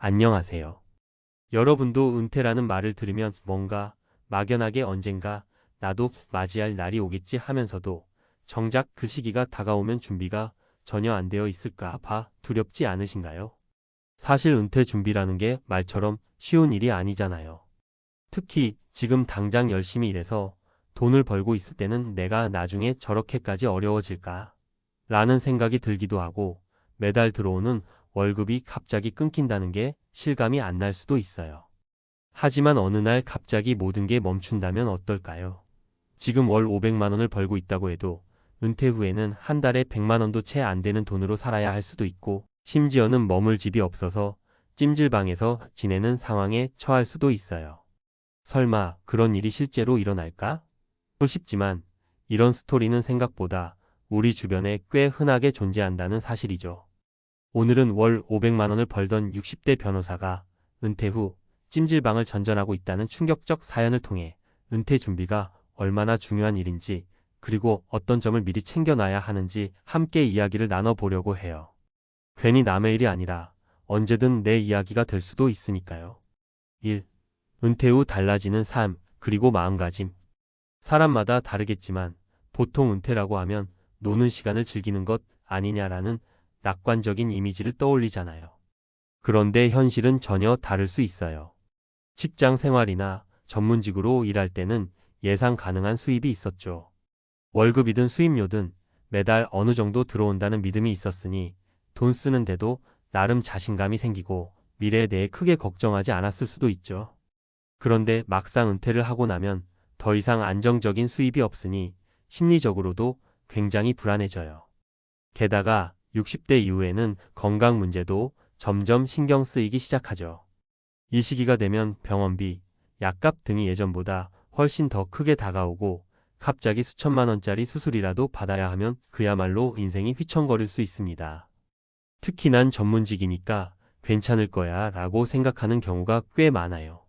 안녕하세요. 여러분도 은퇴라는 말을 들으면 뭔가 막연하게 언젠가 나도 맞이할 날이 오겠지 하면서도 정작 그 시기가 다가오면 준비가 전혀 안 되어 있을까 봐 두렵지 않으신가요? 사실 은퇴 준비라는 게 말처럼 쉬운 일이 아니잖아요. 특히 지금 당장 열심히 일해서 돈을 벌고 있을 때는 내가 나중에 저렇게까지 어려워질까? 라는 생각이 들기도 하고 매달 들어오는 월급이 갑자기 끊긴다는 게 실감이 안 날 수도 있어요. 하지만 어느 날 갑자기 모든 게 멈춘다면 어떨까요? 지금 월 500만 원을 벌고 있다고 해도 은퇴 후에는 한 달에 100만 원도 채 안 되는 돈으로 살아야 할 수도 있고 심지어는 머물 집이 없어서 찜질방에서 지내는 상황에 처할 수도 있어요. 설마 그런 일이 실제로 일어날까? 싶지만 이런 스토리는 생각보다 우리 주변에 꽤 흔하게 존재한다는 사실이죠. 오늘은 월 500만 원을 벌던 60대 변호사가 은퇴 후 찜질방을 전전하고 있다는 충격적 사연을 통해 은퇴 준비가 얼마나 중요한 일인지 그리고 어떤 점을 미리 챙겨놔야 하는지 함께 이야기를 나눠보려고 해요. 괜히 남의 일이 아니라 언제든 내 이야기가 될 수도 있으니까요. 1. 은퇴 후 달라지는 삶 그리고 마음가짐. 사람마다 다르겠지만 보통 은퇴라고 하면 노는 시간을 즐기는 것 아니냐라는 낙관적인 이미지를 떠올리잖아요. 그런데 현실은 전혀 다를 수 있어요. 직장 생활이나 전문직으로 일할 때는 예상 가능한 수입이 있었죠. 월급이든 수입료든 매달 어느 정도 들어온다는 믿음이 있었으니 돈 쓰는데도 나름 자신감이 생기고 미래에 대해 크게 걱정하지 않았을 수도 있죠. 그런데 막상 은퇴를 하고 나면 더 이상 안정적인 수입이 없으니 심리적으로도 굉장히 불안해져요. 게다가 60대 이후에는 건강 문제도 점점 신경 쓰이기 시작하죠. 이 시기가 되면 병원비, 약값 등이 예전보다 훨씬 더 크게 다가오고 갑자기 수천만 원짜리 수술이라도 받아야 하면 그야말로 인생이 휘청거릴 수 있습니다. 특히 난 전문직이니까 괜찮을 거야 라고 생각하는 경우가 꽤 많아요.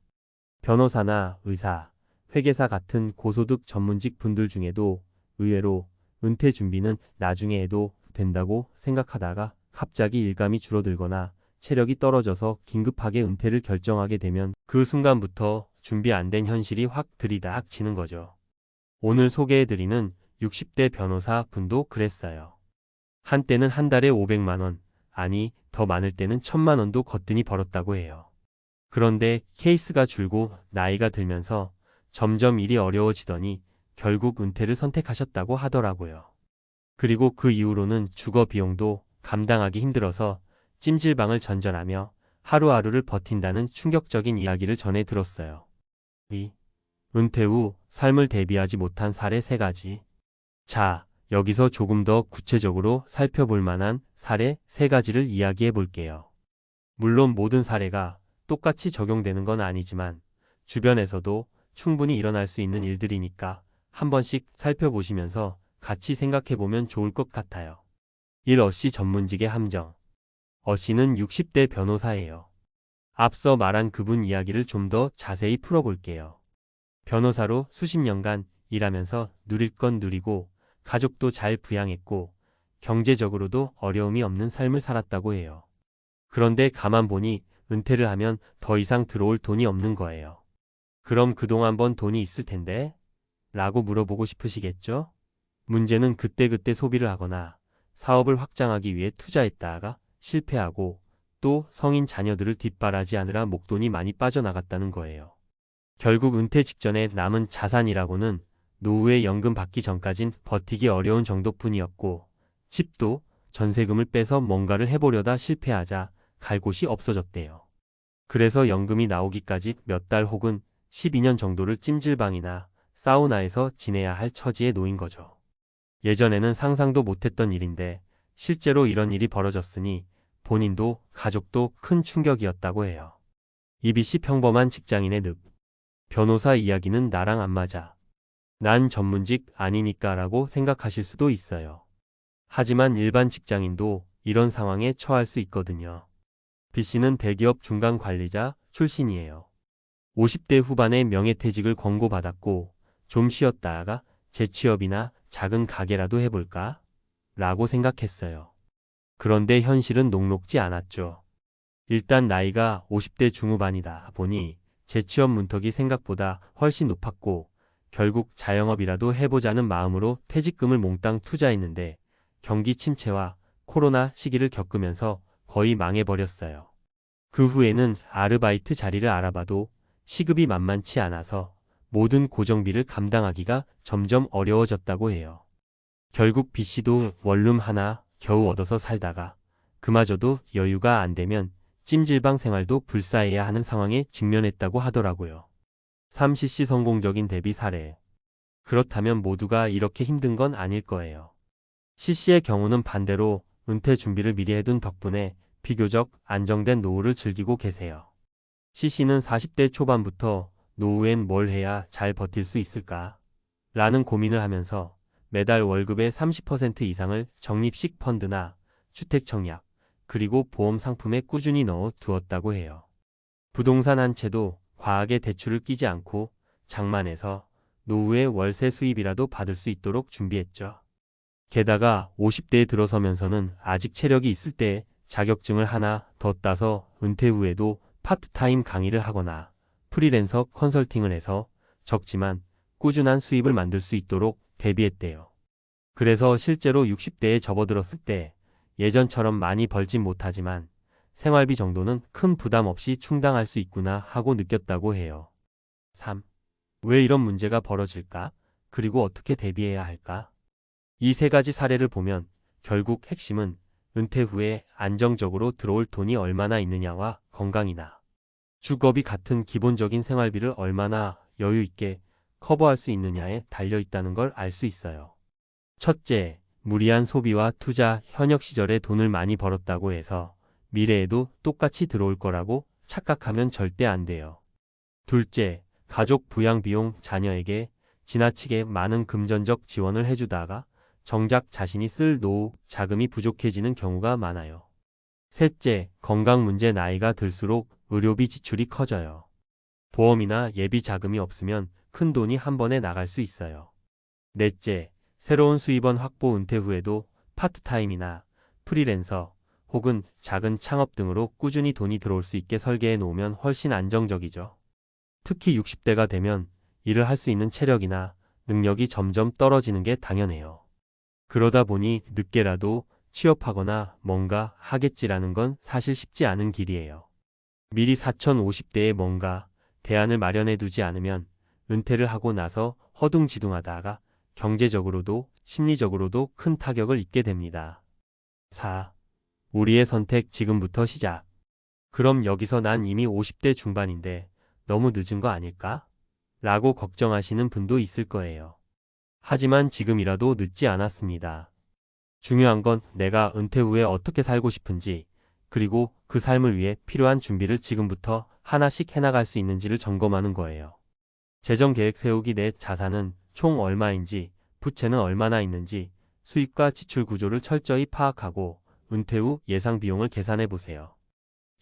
변호사나 의사, 회계사 같은 고소득 전문직 분들 중에도 의외로 은퇴 준비는 나중에 해도 된다고 생각하다가 갑자기 일감이 줄어들거나 체력이 떨어져서 긴급하게 은퇴를 결정하게 되면 그 순간부터 준비 안 된 현실이 확 들이닥치는 거죠. 오늘 소개해드리는 60대 변호사 분도 그랬어요. 한때는 한 달에 500만 원, 아니 더 많을 때는 1000만 원도 거뜬히 벌었다고 해요. 그런데 케이스가 줄고 나이가 들면서 점점 일이 어려워지더니 결국 은퇴를 선택하셨다고 하더라고요. 그리고 그 이후로는 주거 비용도 감당하기 힘들어서 찜질방을 전전하며 하루하루를 버틴다는 충격적인 이야기를 전해 들었어요. 2. 은퇴 후 삶을 대비하지 못한 사례 3가지. 자, 여기서 조금 더 구체적으로 살펴볼 만한 사례 3가지를 이야기해 볼게요. 물론 모든 사례가 똑같이 적용되는 건 아니지만 주변에서도 충분히 일어날 수 있는 일들이니까 한 번씩 살펴보시면서 같이 생각해보면 좋을 것 같아요. 1. 어씨 전문직의 함정. 어씨는 60대 변호사예요. 앞서 말한 그분 이야기를 좀 더 자세히 풀어볼게요. 변호사로 수십 년간 일하면서 누릴 건 누리고 가족도 잘 부양했고 경제적으로도 어려움이 없는 삶을 살았다고 해요. 그런데 가만 보니 은퇴를 하면 더 이상 들어올 돈이 없는 거예요. 그럼 그동안 번 돈이 있을 텐데? 라고 물어보고 싶으시겠죠? 문제는 그때그때 소비를 하거나 사업을 확장하기 위해 투자했다가 실패하고 또 성인 자녀들을 뒷바라지하느라 목돈이 많이 빠져나갔다는 거예요. 결국 은퇴 직전에 남은 자산이라고는 노후에 연금 받기 전까진 버티기 어려운 정도뿐이었고 집도 전세금을 빼서 뭔가를 해보려다 실패하자 갈 곳이 없어졌대요. 그래서 연금이 나오기까지 몇 달 혹은 12년 정도를 찜질방이나 사우나에서 지내야 할 처지에 놓인 거죠. 예전에는 상상도 못했던 일인데 실제로 이런 일이 벌어졌으니 본인도 가족도 큰 충격이었다고 해요. 이비씨 평범한 직장인의 늪. 변호사 이야기는 나랑 안 맞아. 난 전문직 아니니까 라고 생각하실 수도 있어요. 하지만 일반 직장인도 이런 상황에 처할 수 있거든요. B씨는 대기업 중간 관리자 출신이에요. 50대 후반에 명예퇴직을 권고받았고 좀 쉬었다가 재취업이나 작은 가게라도 해볼까? 라고 생각했어요. 그런데 현실은 녹록지 않았죠. 일단 나이가 50대 중후반이다 보니 재취업 문턱이 생각보다 훨씬 높았고 결국 자영업이라도 해보자는 마음으로 퇴직금을 몽땅 투자했는데 경기 침체와 코로나 시기를 겪으면서 거의 망해버렸어요. 그 후에는 아르바이트 자리를 알아봐도 시급이 만만치 않아서 모든 고정비를 감당하기가 점점 어려워졌다고 해요. 결국 B씨도 원룸 하나 겨우 얻어서 살다가 그마저도 여유가 안 되면 찜질방 생활도 불사해야 하는 상황에 직면했다고 하더라고요. 3cc 성공적인 데뷔 사례. 그렇다면 모두가 이렇게 힘든 건 아닐 거예요. C씨의 경우는 반대로 은퇴 준비를 미리 해둔 덕분에 비교적 안정된 노후를 즐기고 계세요. C씨는 40대 초반부터 노후엔 뭘 해야 잘 버틸 수 있을까? 라는 고민을 하면서 매달 월급의 30% 이상을 적립식 펀드나 주택 청약, 그리고 보험 상품에 꾸준히 넣어 두었다고 해요. 부동산 한 채도 과하게 대출을 끼지 않고 장만해서 노후에 월세 수입이라도 받을 수 있도록 준비했죠. 게다가 50대에 들어서면서는 아직 체력이 있을 때 자격증을 하나 더 따서 은퇴 후에도 파트타임 강의를 하거나 프리랜서 컨설팅을 해서 적지만 꾸준한 수입을 만들 수 있도록 대비했대요. 그래서 실제로 60대에 접어들었을 때 예전처럼 많이 벌진 못하지만 생활비 정도는 큰 부담 없이 충당할 수 있구나 하고 느꼈다고 해요. 3. 왜 이런 문제가 벌어질까? 그리고 어떻게 대비해야 할까? 이 세 가지 사례를 보면 결국 핵심은 은퇴 후에 안정적으로 들어올 돈이 얼마나 있느냐와 건강이나 주거비 같은 기본적인 생활비를 얼마나 여유 있게 커버할 수 있느냐에 달려 있다는 걸 알 수 있어요. 첫째, 무리한 소비와 투자, 현역 시절에 돈을 많이 벌었다고 해서 미래에도 똑같이 들어올 거라고 착각하면 절대 안 돼요. 둘째, 가족 부양 비용, 자녀에게 지나치게 많은 금전적 지원을 해주다가 정작 자신이 쓸 노후 자금이 부족해지는 경우가 많아요. 셋째, 건강 문제, 나이가 들수록 의료비 지출이 커져요. 보험이나 예비 자금이 없으면 큰 돈이 한 번에 나갈 수 있어요. 넷째, 새로운 수입원 확보, 은퇴 후에도 파트타임이나 프리랜서 혹은 작은 창업 등으로 꾸준히 돈이 들어올 수 있게 설계해 놓으면 훨씬 안정적이죠. 특히 60대가 되면 일을 할 수 있는 체력이나 능력이 점점 떨어지는 게 당연해요. 그러다 보니 늦게라도 취업하거나 뭔가 하겠지라는 건 사실 쉽지 않은 길이에요. 미리 4050대에 뭔가 대안을 마련해 두지 않으면 은퇴를 하고 나서 허둥지둥하다가 경제적으로도 심리적으로도 큰 타격을 입게 됩니다. 4. 우리의 선택 지금부터 시작. 그럼 여기서 난 이미 50대 중반인데 너무 늦은 거 아닐까? 라고 걱정하시는 분도 있을 거예요. 하지만 지금이라도 늦지 않았습니다. 중요한 건 내가 은퇴 후에 어떻게 살고 싶은지, 그리고 그 삶을 위해 필요한 준비를 지금부터 하나씩 해나갈 수 있는지를 점검하는 거예요. 재정 계획 세우기, 내 자산은 총 얼마인지, 부채는 얼마나 있는지, 수입과 지출 구조를 철저히 파악하고 은퇴 후 예상 비용을 계산해 보세요.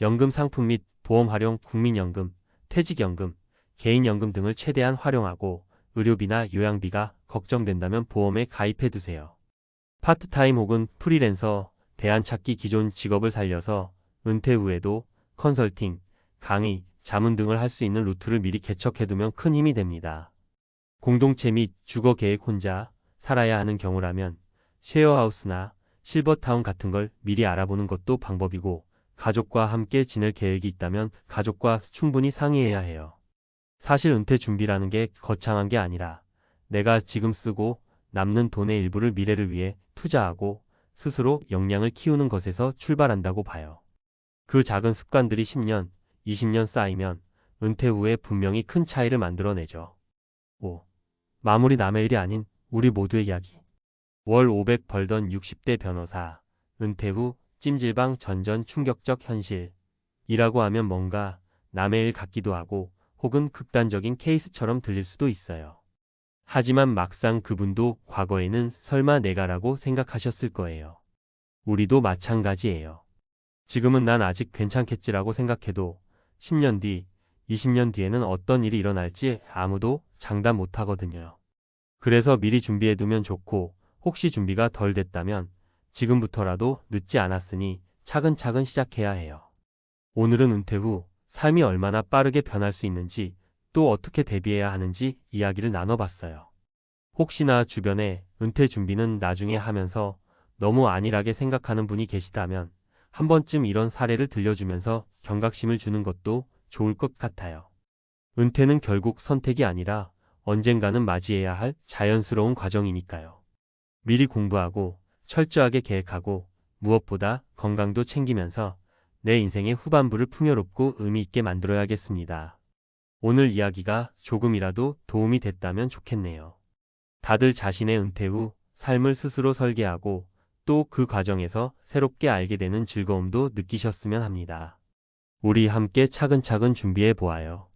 연금 상품 및 보험 활용, 국민연금, 퇴직연금, 개인연금 등을 최대한 활용하고 의료비나 요양비가 걱정된다면 보험에 가입해 두세요. 파트타임 혹은 프리랜서, 대안 찾기, 기존 직업을 살려서 은퇴 후에도 컨설팅, 강의, 자문 등을 할 수 있는 루트를 미리 개척해두면 큰 힘이 됩니다. 공동체 및 주거 계획, 혼자 살아야 하는 경우라면 쉐어하우스나 실버타운 같은 걸 미리 알아보는 것도 방법이고, 가족과 함께 지낼 계획이 있다면 가족과 충분히 상의해야 해요. 사실 은퇴 준비라는 게 거창한 게 아니라 내가 지금 쓰고 남는 돈의 일부를 미래를 위해 투자하고 스스로 역량을 키우는 것에서 출발한다고 봐요. 그 작은 습관들이 10년, 20년 쌓이면 은퇴 후에 분명히 큰 차이를 만들어내죠. 5. 마무리, 남의 일이 아닌 우리 모두의 이야기. 월 500 벌던 60대 변호사, 은퇴 후 찜질방 전전, 충격적 현실. 이라고 하면 뭔가 남의 일 같기도 하고 혹은 극단적인 케이스처럼 들릴 수도 있어요. 하지만 막상 그분도 과거에는 설마 내가라고 생각하셨을 거예요. 우리도 마찬가지예요. 지금은 난 아직 괜찮겠지라고 생각해도 10년 뒤, 20년 뒤에는 어떤 일이 일어날지 아무도 장담 못하거든요. 그래서 미리 준비해두면 좋고, 혹시 준비가 덜 됐다면 지금부터라도 늦지 않았으니 차근차근 시작해야 해요. 오늘은 은퇴 후 삶이 얼마나 빠르게 변할 수 있는지 또 어떻게 대비해야 하는지 이야기를 나눠봤어요. 혹시나 주변에 은퇴 준비는 나중에 하면서 너무 안일하게 생각하는 분이 계시다면 한 번쯤 이런 사례를 들려주면서 경각심을 주는 것도 좋을 것 같아요. 은퇴는 결국 선택이 아니라 언젠가는 맞이해야 할 자연스러운 과정이니까요. 미리 공부하고 철저하게 계획하고 무엇보다 건강도 챙기면서 내 인생의 후반부를 풍요롭고 의미 있게 만들어야겠습니다. 오늘 이야기가 조금이라도 도움이 됐다면 좋겠네요. 다들 자신의 은퇴 후 삶을 스스로 설계하고 또 그 과정에서 새롭게 알게 되는 즐거움도 느끼셨으면 합니다. 우리 함께 차근차근 준비해 보아요.